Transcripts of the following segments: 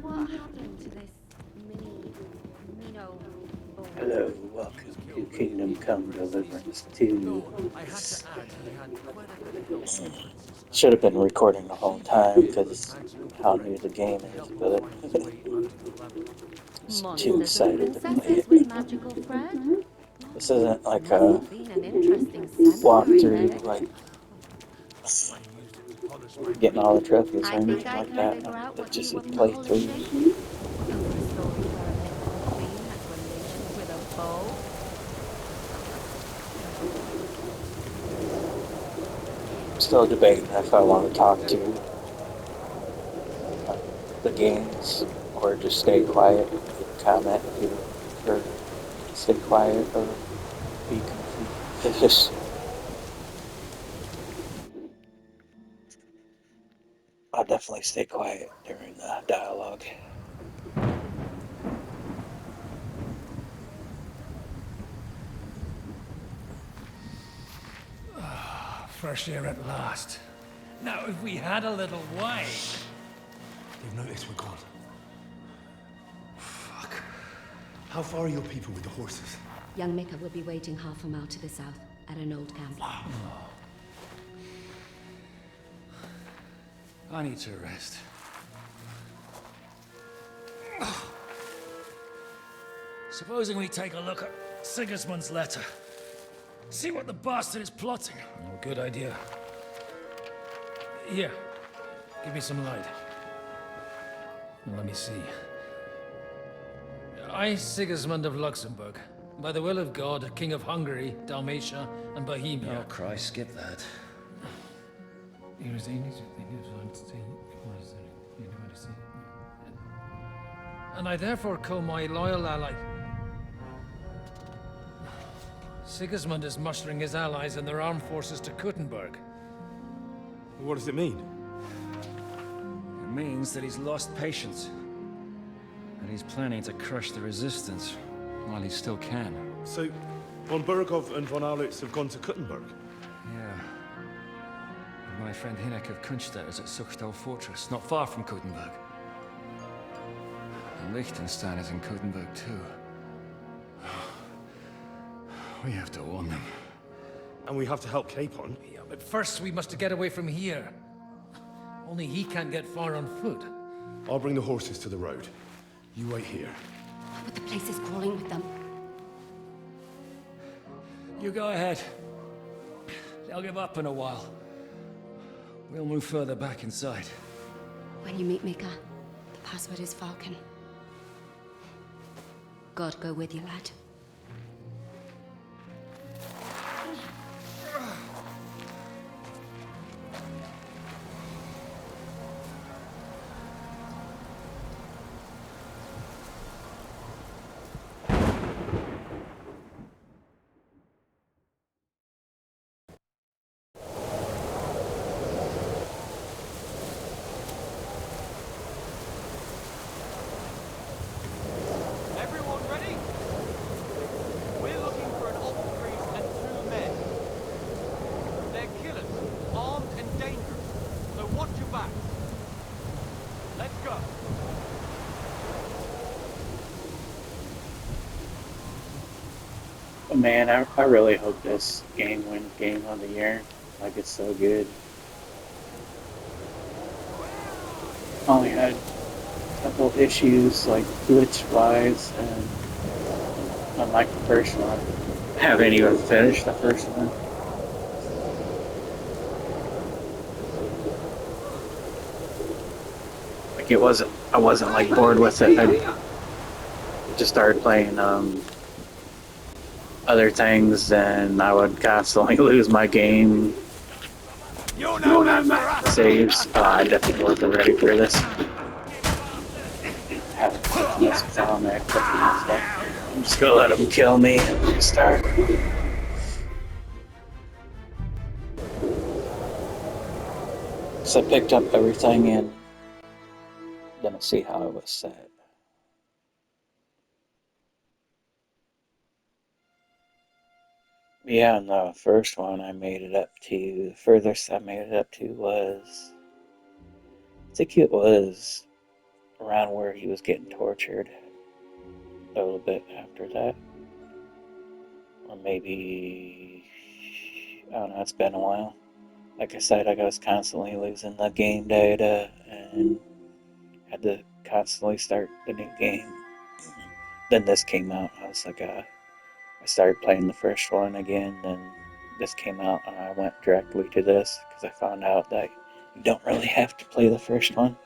what happened to this Mino boy? Hello, welcome to Kingdom Come Deliverance 2. I had to add he had quite a bit of health differences. Should have been recording the whole time because Magical how trick. new the game He is, helped him but find his way out of the labyrinth. just too Monsters and excited to play princesses with it. magical thread? This isn't like Must a have been an interesting seminary, walkthrough, eh? like I used it to polish my getting blade. all the trophies or I think anything I like can that. figure out It's what you just a were playthrough. polishing. Over a story where a mythical queen has relations with a bow? I'm still debating if I want to talk to the games or just stay quiet and comment if you prefer to stay quiet or be confused. I'll definitely stay quiet during the dialogue. Fresh air at last. Now, if we had a little wine. They've noticed we're gone. Fuck. How far are your people with the horses? Young Mika will be waiting half a mile to the south at an old camp. I need to rest. Supposing we take a look at Sigismund's letter. See what the bastard is plotting. Oh, good idea. Here, give me some light. Let me see. I, Sigismund of Luxembourg, by the will of God, King of Hungary, Dalmatia, and Bohemia. Oh, Christ, skip that. And I therefore call my loyal ally... Sigismund is mustering his allies and their armed forces to Kuttenberg. What does it mean? It means that he's lost patience. And he's planning to crush the resistance while he still can. So, von Burgov and von Aulitz have gone to Kuttenberg? Yeah. And my friend Hinek of Kunstadt is at Suchtal Fortress, not far from Kuttenberg. And Liechtenstein is in Kuttenberg too. We have to warn them. And we have to help Capon? Yeah, but first we must get away from here. Only he can't get far on foot. I'll bring the horses to the road. You wait here. But the place is crawling with them. You go ahead. They'll give up in a while. We'll move further back inside. When you meet Mika, the password is Falcon. God go with you, lad. Everyone ready? We're looking for an alt priest and two men. They're killers, armed and dangerous, so watch your back. Let's go. But man, I really hope this game wins Game of the Year. Like, it's so good. Only had a couple issues, like glitch-wise, and unlike the first one, I haven't even finished the first one. Like, I wasn't like bored with it. I just started playing other things, and I would constantly lose my game saves. I definitely wasn't ready for this. Having this on there, I'm just gonna let them kill me and start. So I picked up everything and gonna see how it was set. Yeah, no, first one I made it up to, the furthest I made it up to was, I think it was around where he was getting tortured a little bit after that. Or maybe, I don't know, it's been a while. Like I said, I was constantly losing the game data and had to constantly start the new game. Then this came out. I was like, I started playing the first one again. Then this came out, and I went directly to this because I found out that you don't really have to play the first one.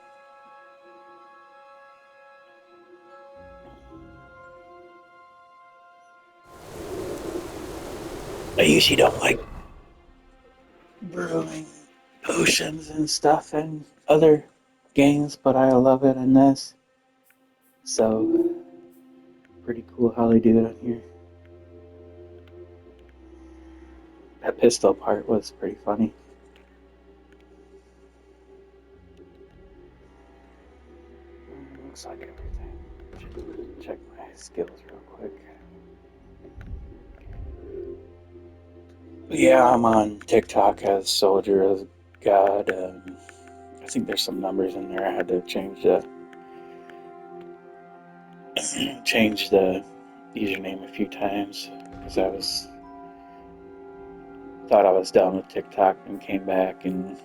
I usually don't like brewing potions and stuff in other games, but I love it in this. So, pretty cool how they do it on here. That pistol part was pretty funny. Looks like everything. Should check my skills real quick. Yeah, I'm on TikTok as Soldier of God. I think there's some numbers in there. I had to change the username a few times because thought I was done with TikTok and came back and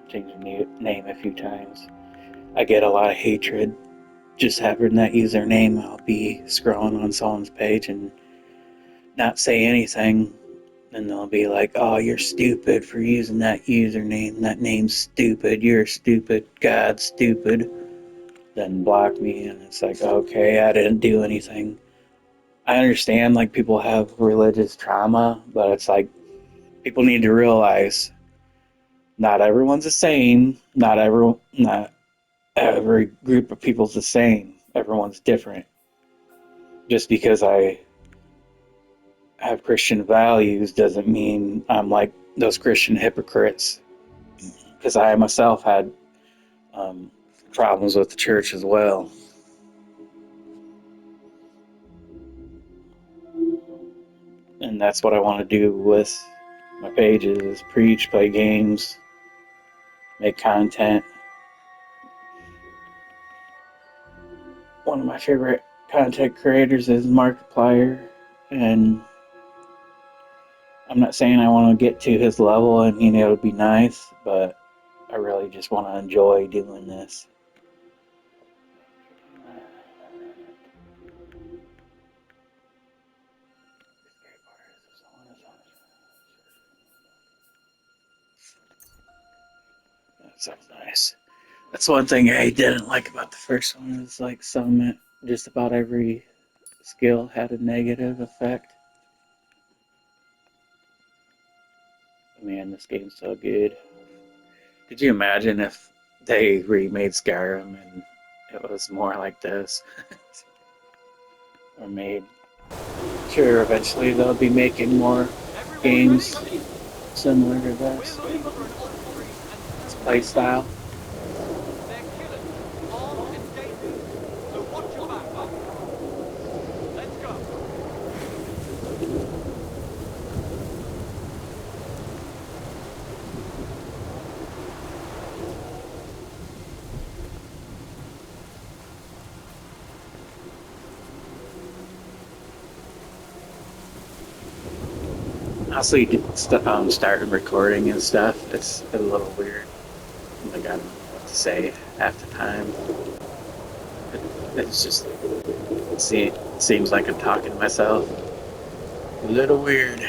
changed the name a few times. I get a lot of hatred just having that username. I'll be scrolling on someone's page and not say anything, and they'll be like, "Oh, you're stupid for using that username. That name's stupid. You're stupid. God's stupid." Then block me, and it's like, okay, I didn't do anything. I understand, like, people have religious trauma, but it's like, people need to realize not everyone's the same. Not every group of people's the same. Everyone's different. Just because I have Christian values doesn't mean I'm like those Christian hypocrites. Because I myself had problems with the church as well. And that's what I want to do with my pages is preach, play games, make content. One of my favorite content creators is Markiplier, and I'm not saying I want to get to his level and it would be nice, but I really just want to enjoy doing this. That sounds nice. That's one thing I didn't like about the first one is like just about every skill had a negative effect. Man, this game's so good. Could you imagine if they remade Skyrim and it was more like this? Or made. Sure, eventually they'll be making more Everyone games ready? similar to We're this looking for an alt-breed and true play men. style. They're killers, armed and dangerous, so watch your back. Let's go. Honestly, started recording and stuff. It's a little weird. Like I don't know what to say half the time. It's just seems like I'm talking to myself. A little weird.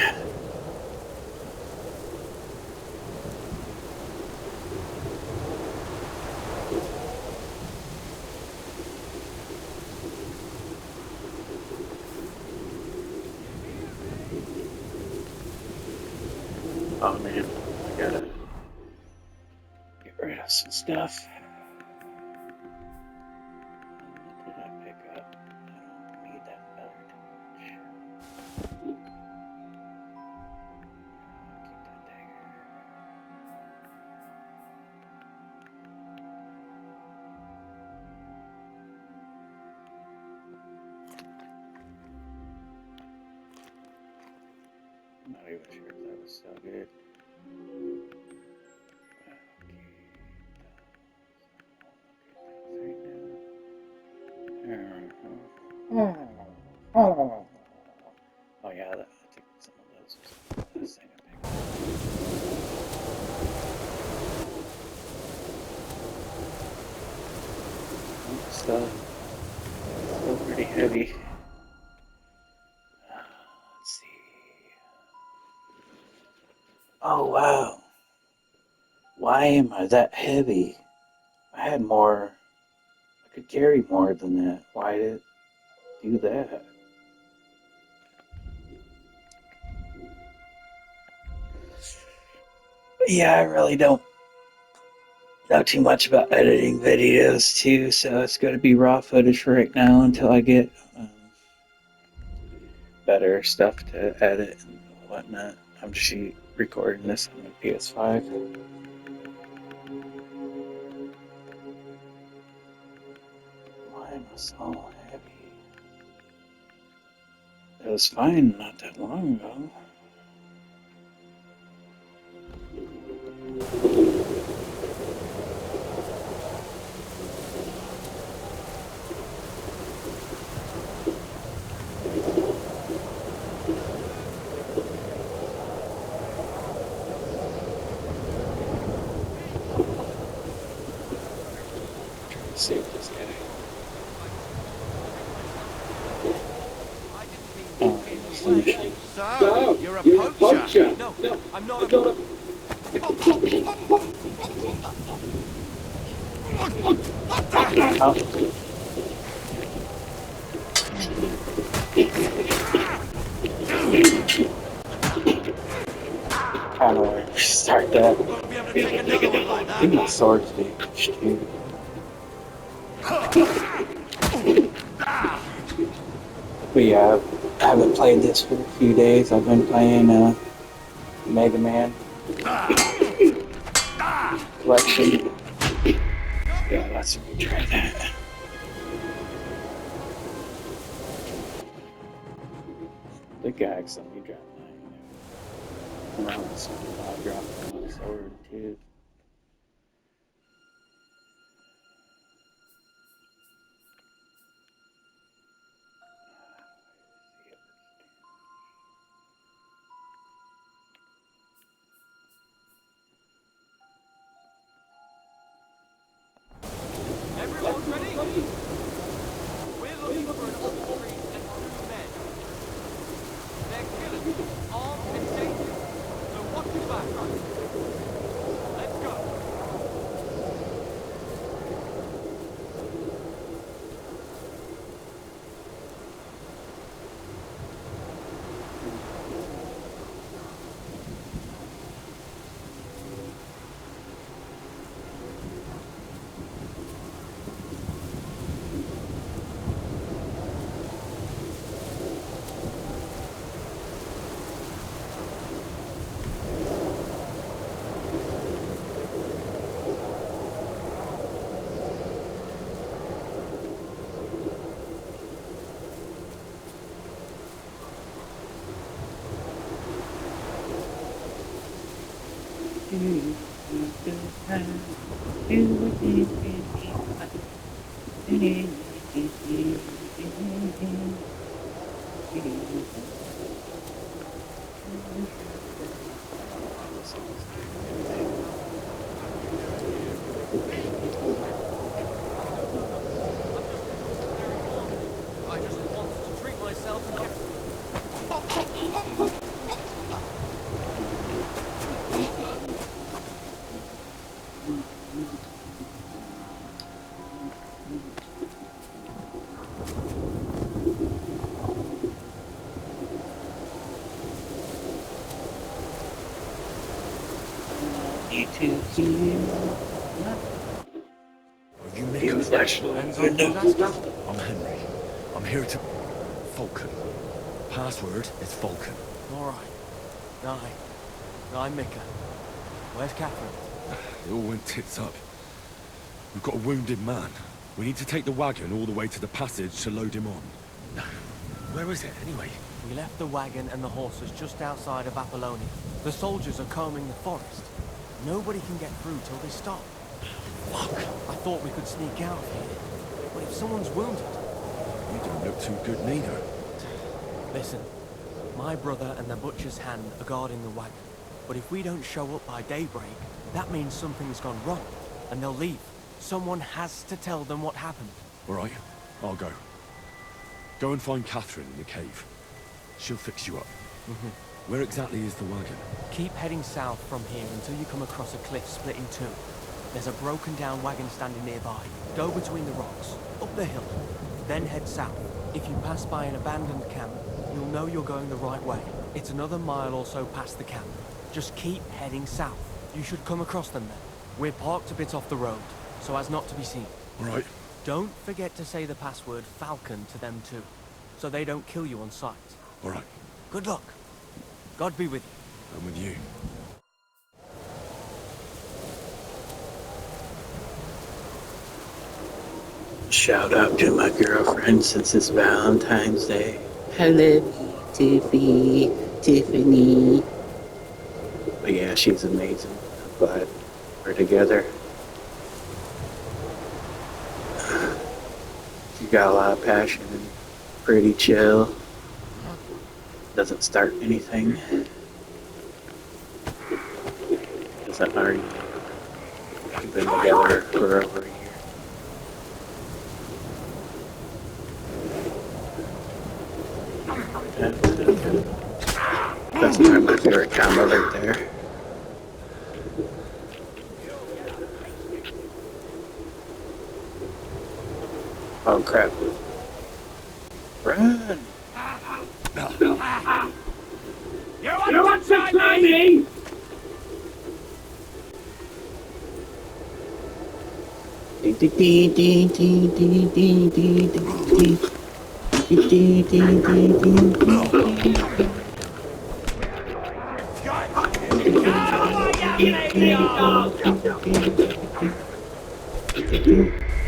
Oh man, I gotta get rid of some stuff. What did I pick up? I don't need that other torch. I'll keep that dagger. I'm not even sure if that was so good. Okay, right now. Oh yeah, I think some of those was the last thing I picked. Still pretty heavy. Let's see. Oh wow. Why am I that heavy? I had more. I could carry more than that. Why did it do that? Yeah, I really don't know too much about editing videos too, so it's going to be raw footage for right now until I get better stuff to edit and whatnot. I'm just recording this on my PS5. Why am I so heavy? It was fine not that long ago. Save this guy. Oh, solution. So, you're a poacher? No, I'm not a... Oh. How do I restart that? Won't be able to take another one like I think that. my sword's damaged too. But yeah, I haven't played this for a few days. I've been playing Mega Man Collection. Yeah, let's try that. The gag somebody dropped mine. Around something I dropped my sword too. Everyone's ready? We're looking for an old priest and two men. They're killers, armed and dangerous. So watch your back. Let's go. I just wanted to treat myself and get... Need to heal. Are you Mika? Hands on disaster. I'm Henry. I'm here to... Falcon. Password is Falcon. Alright. I'm Mika. Where's Catherine? It all went tits up. We've got a wounded man. We need to take the wagon all the way to the passage to load him on. Where is it, anyway? We left the wagon and the horses just outside of Apollonia. The soldiers are combing the forest. Nobody can get through till they stop. Fuck. I thought we could sneak out of here. But if someone's wounded, You don't look too good neither. Listen, my brother and the butcher's hand are guarding the wagon. But if we don't show up by daybreak, that means something's gone wrong, and they'll leave. Someone has to tell them what happened. All right, I'll go. Go and find Catherine in the cave. She'll fix you up. Where exactly is the wagon? Keep heading south from here until you come across a cliff split in two. There's a broken down wagon standing nearby. Go between the rocks, up the hill, then head south. If you pass by an abandoned camp, you'll know you're going the right way. It's another mile or so past the camp. Just keep heading south. You should come across them then. We're parked a bit off the road, so as not to be seen. All right. Don't forget to say the password Falcon to them too, so they don't kill you on sight. All right. Good luck. God be with you. I'm with you. Shout out to my girlfriend since it's Valentine's Day. Hello, Tiffany. But yeah, she's amazing. I'm glad we're together. She got a lot of passion and pretty chill. Doesn't start anything. Doesn't argue. We've been together for over a year. That's probably my favorite combo right there. Oh crap. Run! You want to try me?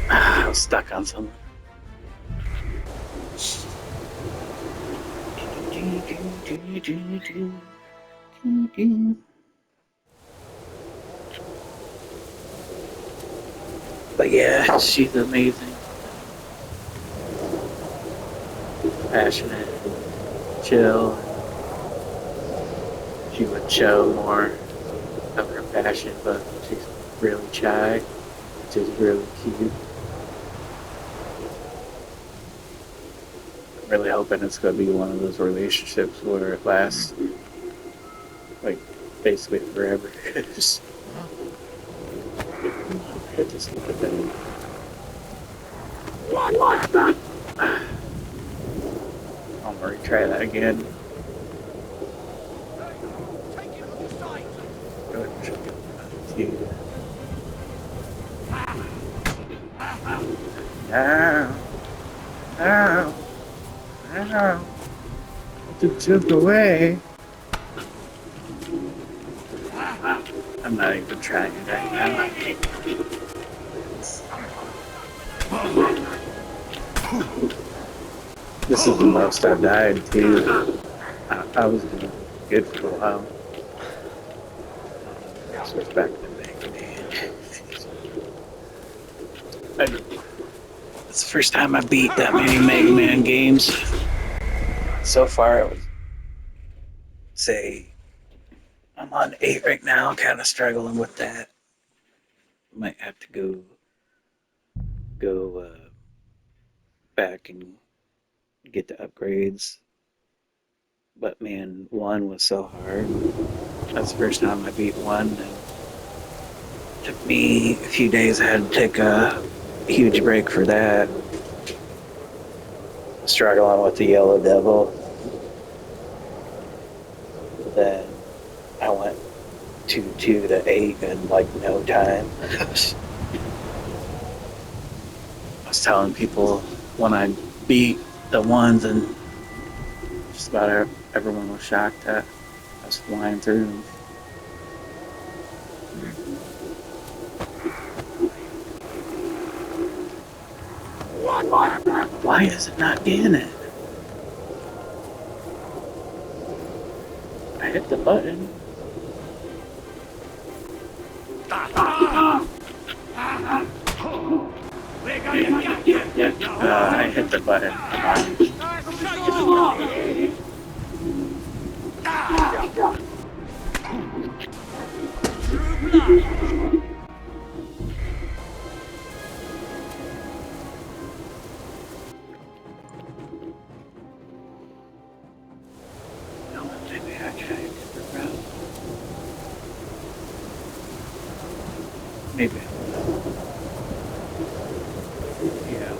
I was stuck on something. But yeah, she's amazing. Passionate, chill. She would show more of her passion, but she's really shy, which is really cute. I'm really hoping it's going to be one of those relationships where it lasts, like, basically forever. Just look at that. I'm gonna retry that again. No. To took away. I'm not even trying right now. This is the most I've died too. I was doing good for a while. So it's back to Mega Man. It's the first time I beat that many Mega Man games. So far, I would say I'm on 8 right now, kind of struggling with that. Might have to go back and get the upgrades. But man, 1 was so hard. That's the first time I beat 1. And it took me a few days. I had to take a huge break for that. Struggling with the Yellow Devil. Then I went 2 to 8 in like no time. I was telling people when I beat the 1s, and just about everyone was shocked that I was flying through them. Why is it not getting it? I hit the button. We're gonna get you! Yeah, I hit the button. True blood. No, maybe I tried different route. Maybe. Yeah.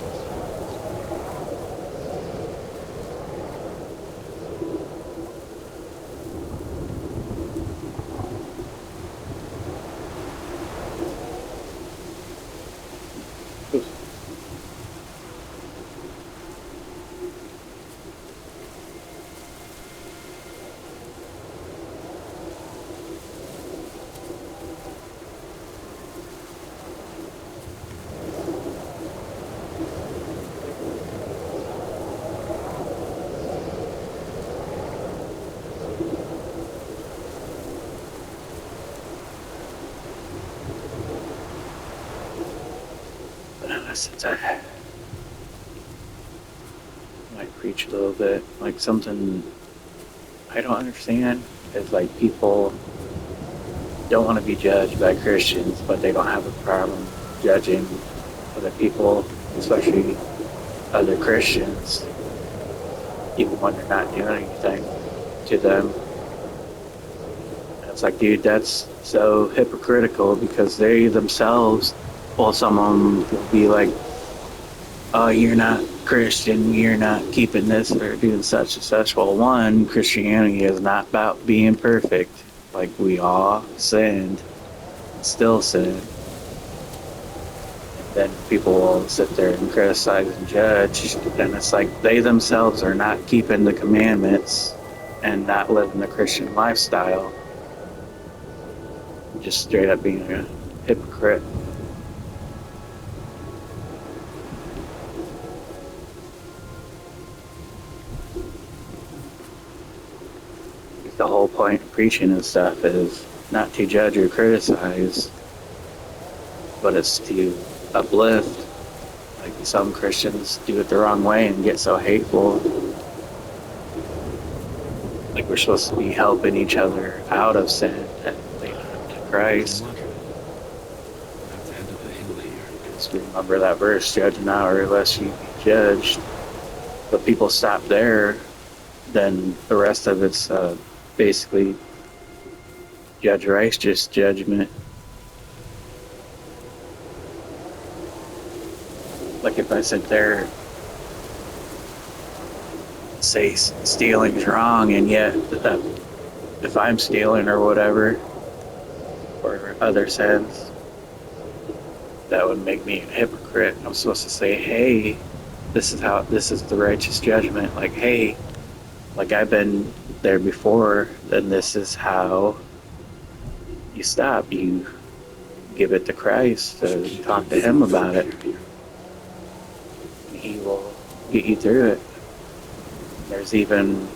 Since I might preach a little bit, like something I don't understand is like people don't want to be judged by Christians, but they don't have a problem judging other people, especially other Christians, even when they're not doing anything to them. And it's like, dude, that's so hypocritical because they themselves, well, some of them will be like, oh, you're not Christian, you're not keeping this or doing such and such. Well, one, Christianity is not about being perfect. Like, we all sinned, still sin. And then people will sit there and criticize and judge. And it's like they themselves are not keeping the commandments and not living the Christian lifestyle. Just straight up being a hypocrite. The whole point of preaching and stuff is not to judge or criticize, but it's to uplift. Like some Christians do it the wrong way and get so hateful. Like we're supposed to be helping each other out of sin and leading them to Christ. Just remember that verse, judge not or lest you be judged. But people stop there, then the rest of it's basically judge righteous judgment. Like if I sit there say stealing's wrong, and yet if I'm stealing or whatever, or other sins, that would make me a hypocrite. I'm supposed to say, hey, this is the righteous judgment. Like, hey, like I've been there before, then this is how you stop. You give it to Christ, to talk to him about it. He will get you through it. There's even,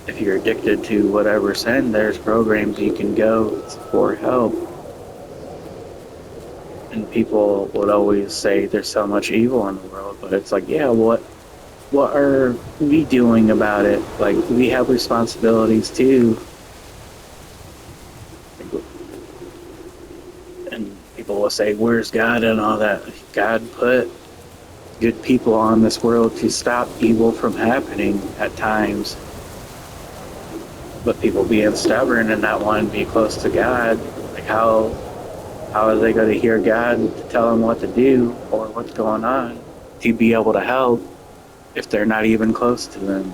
if you're addicted to whatever sin, there's programs you can go for help. And people would always say there's so much evil in the world, but it's like, yeah, what are we doing about it? Like, we have responsibilities too. And people will say, where's God and all that? God put good people on this world to stop evil from happening at times. But people being stubborn and not wanting to be close to God, like how are they going to hear God to tell them what to do or what's going on to be able to help if they're not even close to them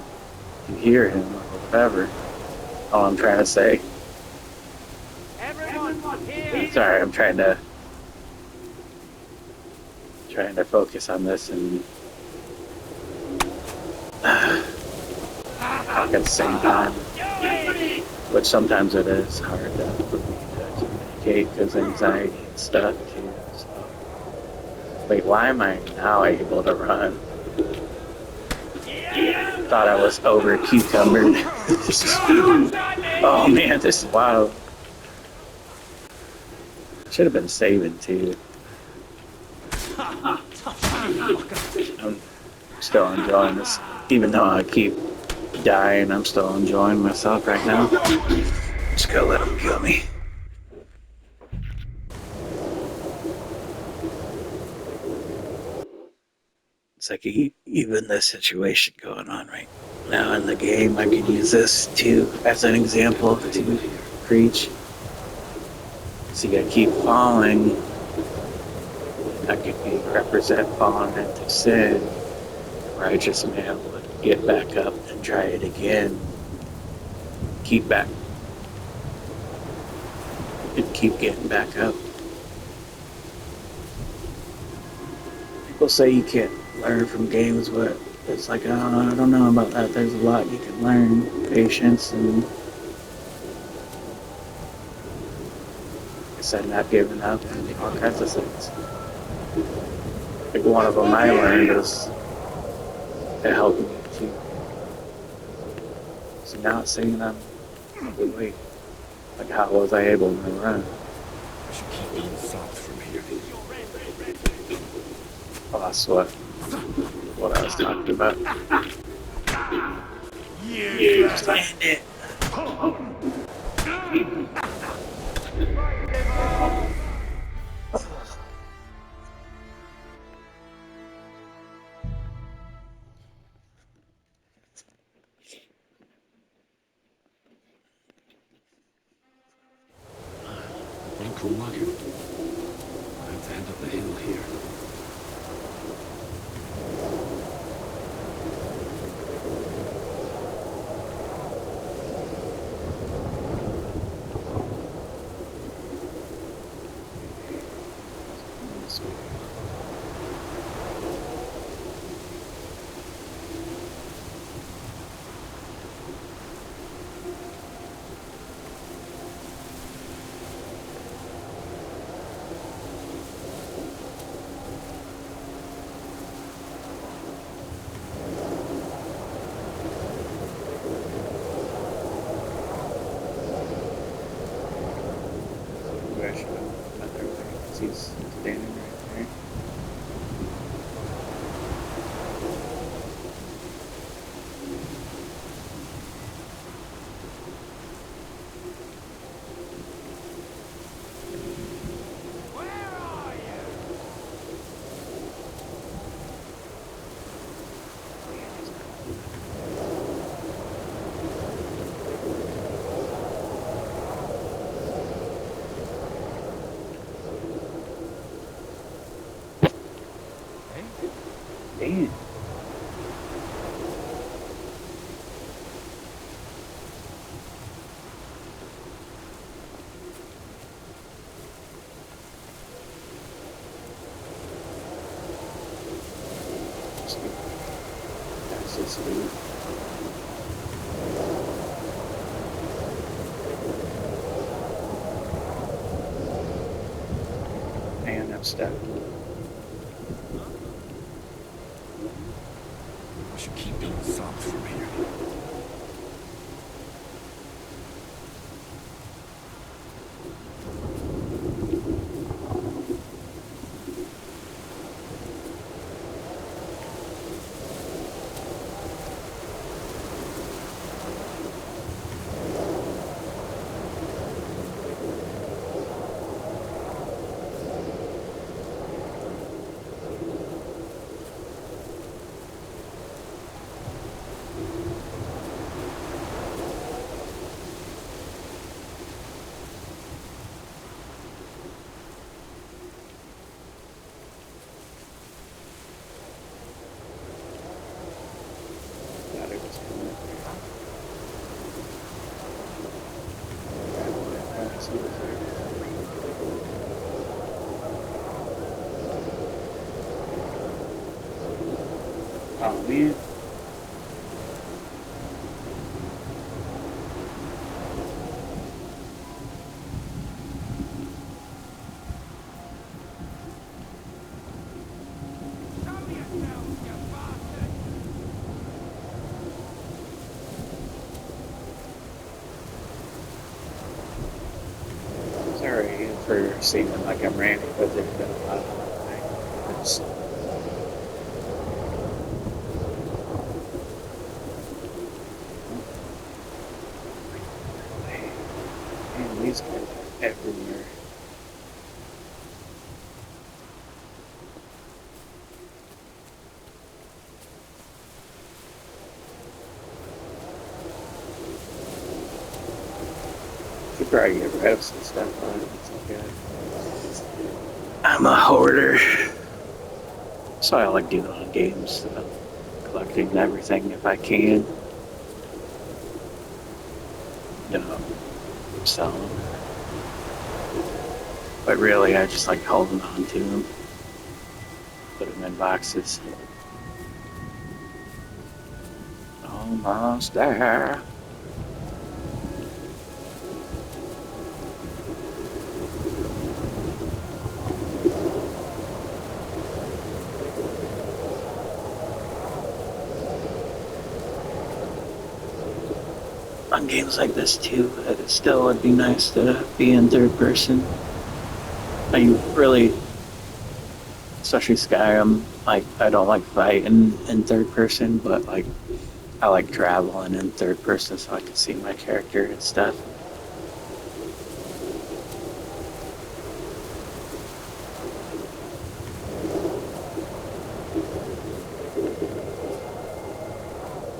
to hear him or whatever? All I'm trying to say. Everyone here. Sorry, I'm trying to focus on this and talk at the same time, which sometimes it is hard for me to communicate because anxiety and stuff too. So, wait, why am I now able to run? Thought I was over cucumbered. Oh man, this is wild. Should have been saving too. still enjoying this. Even though I keep dying, I'm still enjoying myself right now. Just gotta let him kill me. It's like even this situation going on right now in the game, I could use this too as an example to preach. So you gotta keep falling. I could represent falling into sin. Righteous man would get back up and try it again. Keep back and keep getting back up. People say you can't learn from games, but it's like, I don't know about that. There's a lot you can learn. Patience and, like I said, not giving up and all kinds of things. Like one of them I learned is it helped me to. So now it's saying wait, like how was I able to run? I should keep going south from here. Well, that's what I was talking about. You just land it. Broken wagon. I have to head up the hill here. I should have met there because he's standing right there. Damn. That's just sweet. Man, I'm stuck. I should keep going south from here. Thought it was coming up there. Pass over there. Oh man. Sorry for seeming like I'm ranting, but there's been a lot of things. just kind of everywhere. Could probably get rid of some stuff, but it's okay. I'm a hoarder. So I like doing on games, collecting everything if I can. Sell them. But really, I just like holding on to them. Put them in boxes. Almost there. On games like this too, it still would be nice to be in third person. I really, especially Skyrim, like I don't like fighting in third person, but like I like traveling in third person so I can see my character and stuff.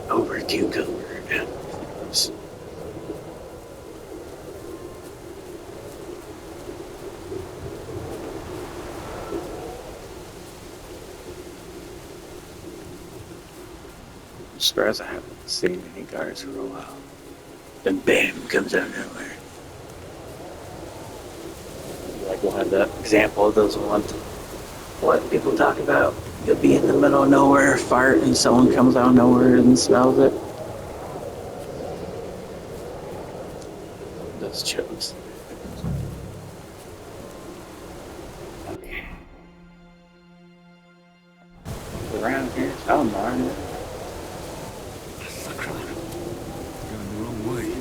Over cucumber. I'm surprised I haven't seen any guards for a while. Then bam, comes out of nowhere. Like one of the example of those ones what people talk about. You'll be in the middle of nowhere, fart, and someone comes out of nowhere and smells it. Those jokes. Okay. Around here somewhere. Going the wrong way.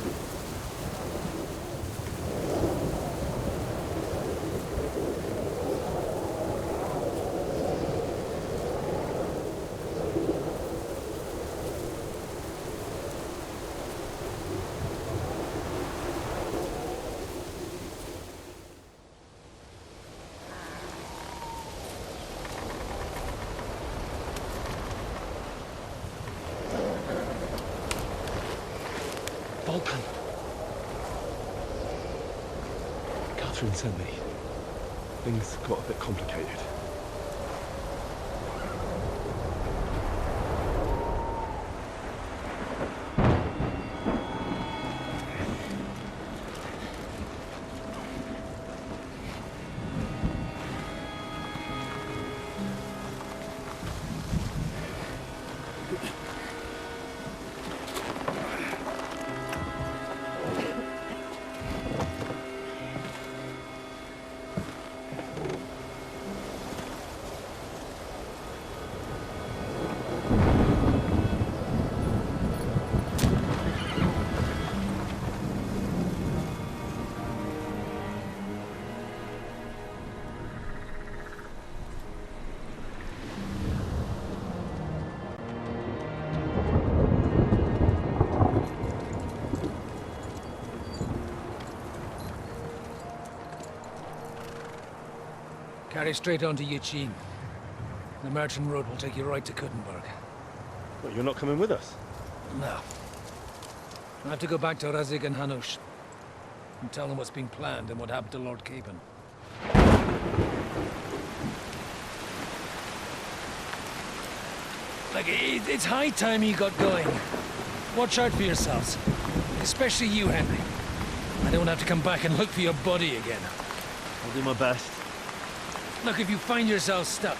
Vulcan. Catherine sent me. Things got a bit complicated. Carry straight on to Yichin. The merchant road will take you right to Kuttenberg. Well, you're not coming with us? No. I have to go back to Razig and Hanush and tell them what's been planned and what happened to Lord Capen. Like, it's high time you got going. Watch out for yourselves. Especially you, Henry. I don't have to come back and look for your body again. I'll do my best. Look, if you find yourself stuck,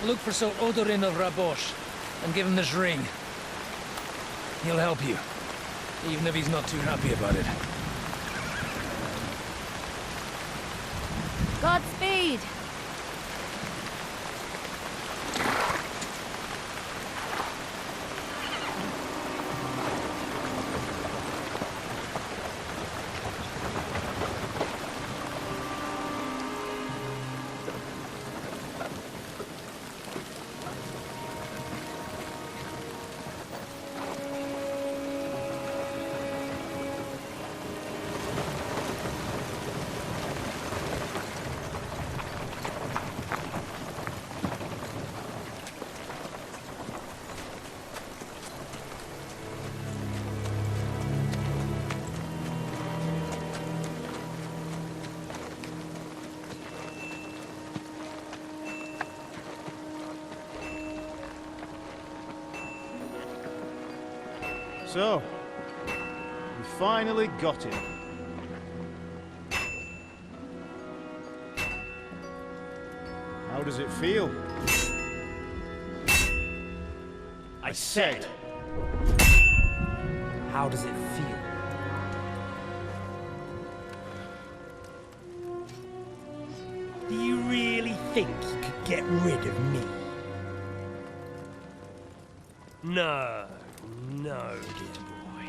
look for Sir Odorin of Rabosh and give him this ring. He'll help you, even if he's not too happy about it. Godspeed! So, we finally got him. How does it feel? I said. How does it feel? Do you really think you could get rid of me? No, no, dear boy.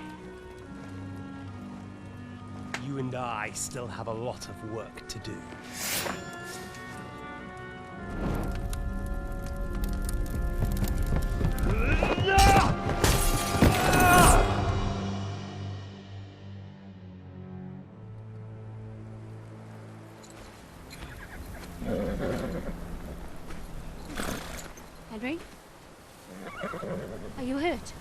You and I still have a lot of work to do. Henry? Are you hurt?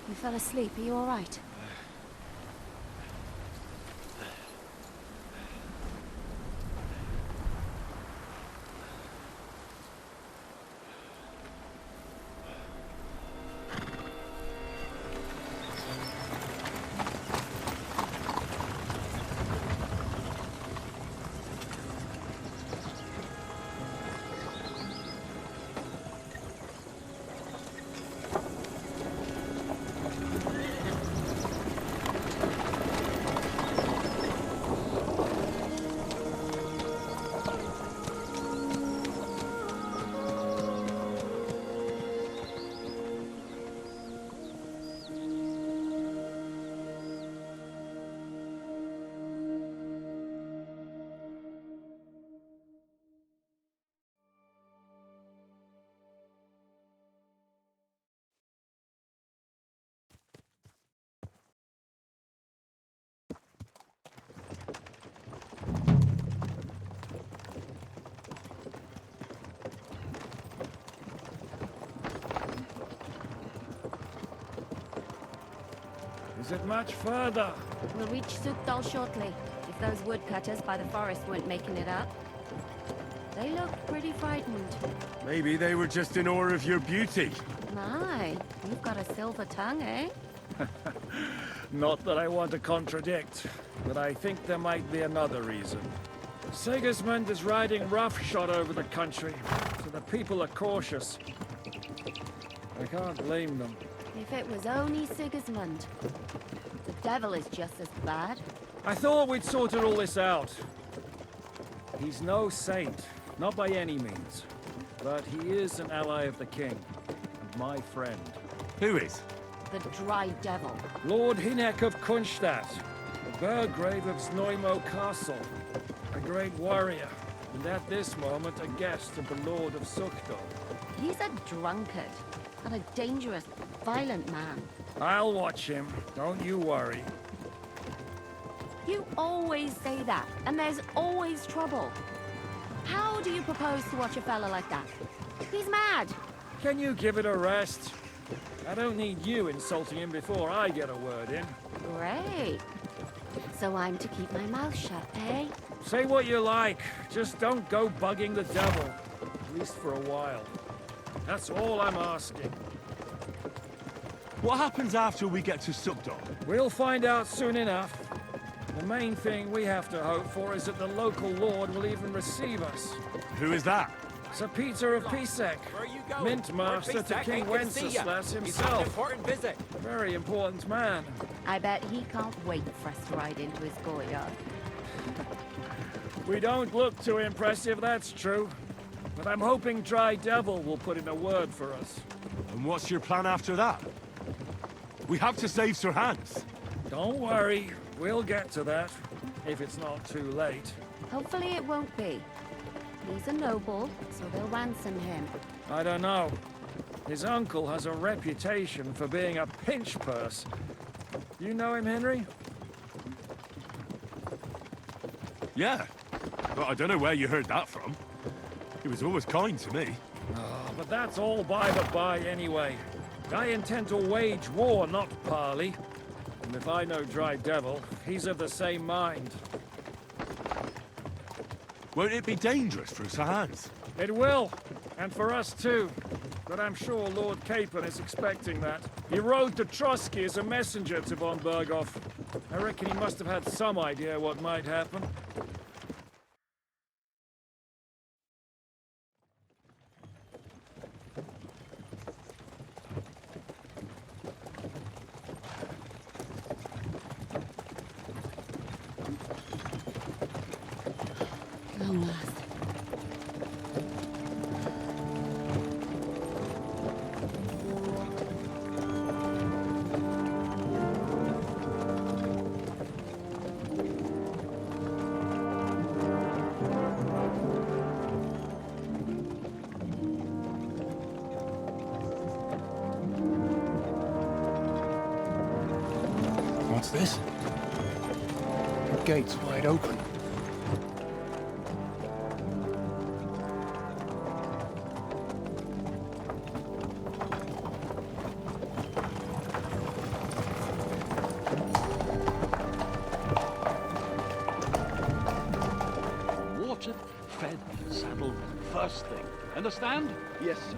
You fell asleep. Are you all right? Is it much further? We'll reach Sukdal shortly, if those woodcutters by the forest weren't making it up. They looked pretty frightened. Maybe they were just in awe of your beauty. My, you've got a silver tongue, eh? Not that I want to contradict, but I think there might be another reason. Sigismund is riding roughshod over the country, so the people are cautious. I can't blame them. If it was only Sigismund. The devil is just as bad. I thought we'd sorted all this out. He's no saint, not by any means. But he is an ally of the king, and my friend. Who is? The dry devil. Lord Hinek of Kunstadt, the Burgrave of Znojmo Castle, a great warrior, and at this moment a guest of the Lord of Sukdal. He's a drunkard, and a dangerous, violent man. I'll watch him, don't you worry. You always say that, and there's always trouble. How do you propose to watch a fella like that? He's mad. Can you give it a rest? I don't need you insulting him before I get a word in. Great. So I'm to keep my mouth shut, eh? Say what you like, just don't go bugging the devil. At least for a while. That's all I'm asking. What happens after we get to Sukdal? We'll find out soon enough. The main thing we have to hope for is that the local lord will even receive us. Who is that? Sir Peter of Pisek, Mint Master to King Wenceslas himself. Important visit. A very important man. I bet he can't wait for us to ride into his courtyard. We don't look too impressive, that's true. But I'm hoping Dry Devil will put in a word for us. And what's your plan after that? We have to save Sir Hans. Don't worry, we'll get to that, if it's not too late. Hopefully it won't be. He's a noble, so they'll ransom him. I don't know. His uncle has a reputation for being a pinch purse. You know him, Henry? Yeah. But I don't know where you heard that from. He was always kind to me. Oh, but that's all by the by anyway. I intend to wage war, not parley. And if I know Dry Devil, he's of the same mind. Won't it be dangerous for Sir Hans? It will, and for us too. But I'm sure Lord Capon is expecting that. He rode to Trotsky as a messenger to von Berghoff. I reckon he must have had some idea what might happen. Long last. What's this? The gate's wide open. Watered, fed, saddled, first thing. Understand? Yes, sir.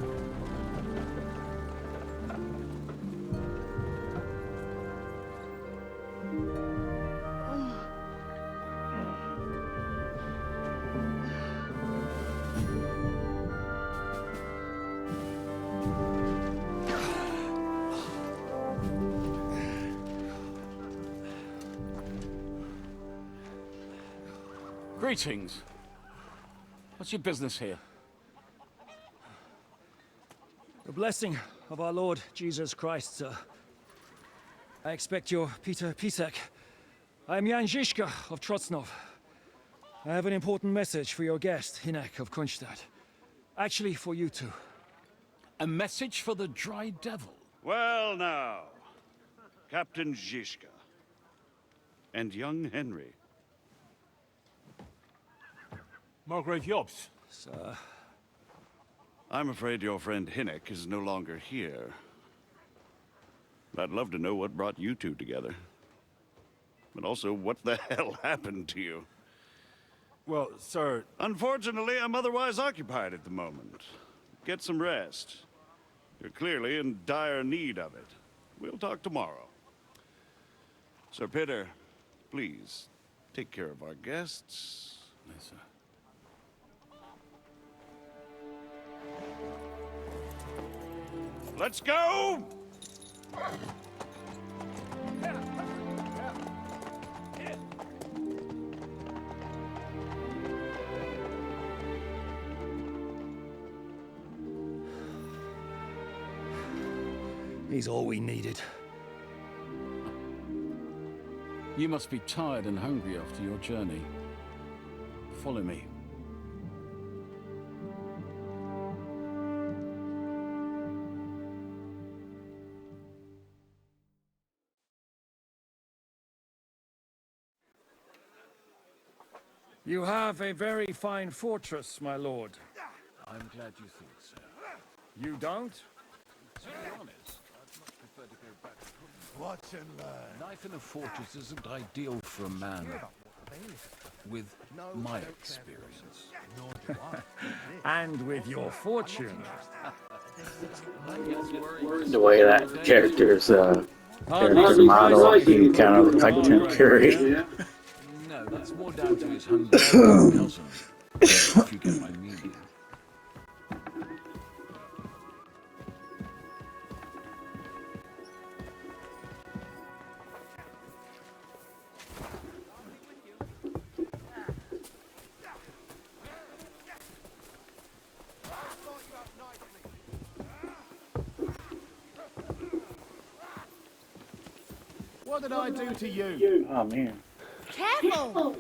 Greetings. What's your business here? The blessing of our Lord Jesus Christ, sir. I expect you're Peter Pisek. I am Jan Žižka of Trocnov. I have an important message for your guest, Hinek of Kunstadt. Actually, for you two. A message for the Dry Devil? Well now, Captain Žižka. And young Henry. Margrave Jobs. Sir. I'm afraid your friend Hinek is no longer here. I'd love to know what brought you two together. But also, what the hell happened to you? Well, sir... Unfortunately, I'm otherwise occupied at the moment. Get some rest. You're clearly in dire need of it. We'll talk tomorrow. Sir Peter, please, take care of our guests. Yes, sir. Let's go! He's all we needed. You must be tired and hungry after your journey. Follow me. You have a very fine fortress, my lord. I'm glad you think so. You don't? To be honest, I'd much prefer to go back to Watch and learn. life in a fortress isn't ideal for a man with my experience. And with your fortune. The way that character's character model, he kind of looks like Tim Curry. No, that's more down to his Hungarian cousin, if you get my meaning. What did I do to you? Oh man. Careful!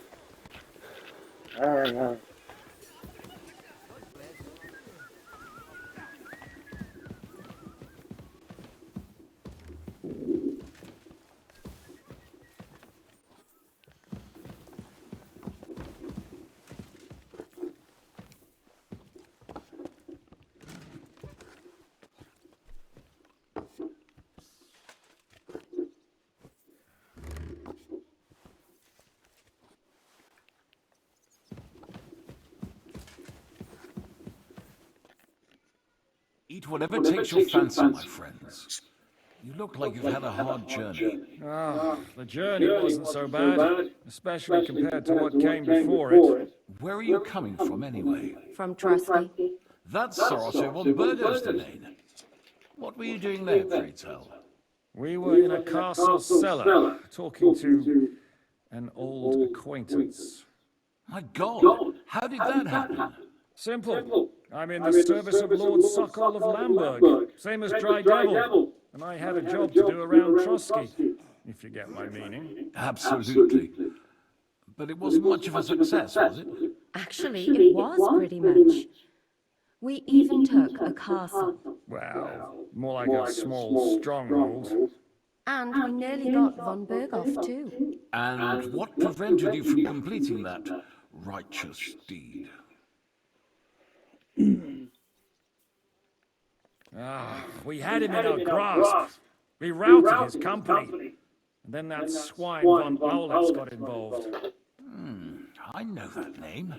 Eat whatever takes your fancy, my friends. You look like you've had a hard journey. Ah, the journey wasn't so bad, especially compared to what came before it. Where are you coming from, anyway? From Trusky. That's Sorosir von Burgo's domain. What were you doing there, pray tell? We were in a castle cellar, talking to an old acquaintance. My God, how did that happen? Simple. I'm in the service of Lord Suckall of Lamberg, same as Dry Devil, and I had a job to do around Trusky, if you get my meaning. Absolutely. But it wasn't much of a success, was it? Actually, it was pretty much. We even took a castle. Well, more like a small stronghold. And we nearly got von Berghoff too. And what prevented you from completing that righteous deed? We had him in our grasp. We routed his company. And then that swine von Aulitz got involved. I know that name.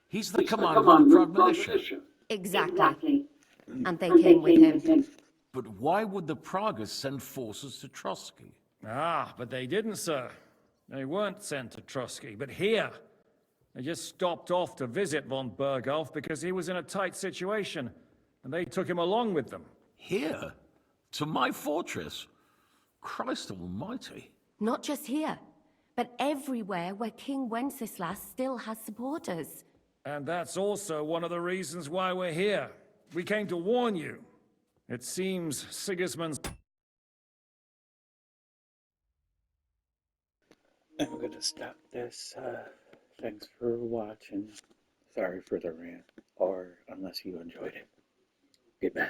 He's the commander of the Proud Militia. Exactly. And they came with him. But why would the Pragas send forces to Trusky? But they didn't, sir. They weren't sent to Trusky, but here. They just stopped off to visit von Berghoff because he was in a tight situation, and they took him along with them. Here? To my fortress? Christ almighty. Not just here, but everywhere where King Wenceslas still has supporters. And that's also one of the reasons why we're here. We came to warn you. It seems Sigismund's... I'm gonna stop this. Thanks for watching. Sorry for the rant, or unless you enjoyed it. Goodbye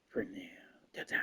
for now. Ta-ta.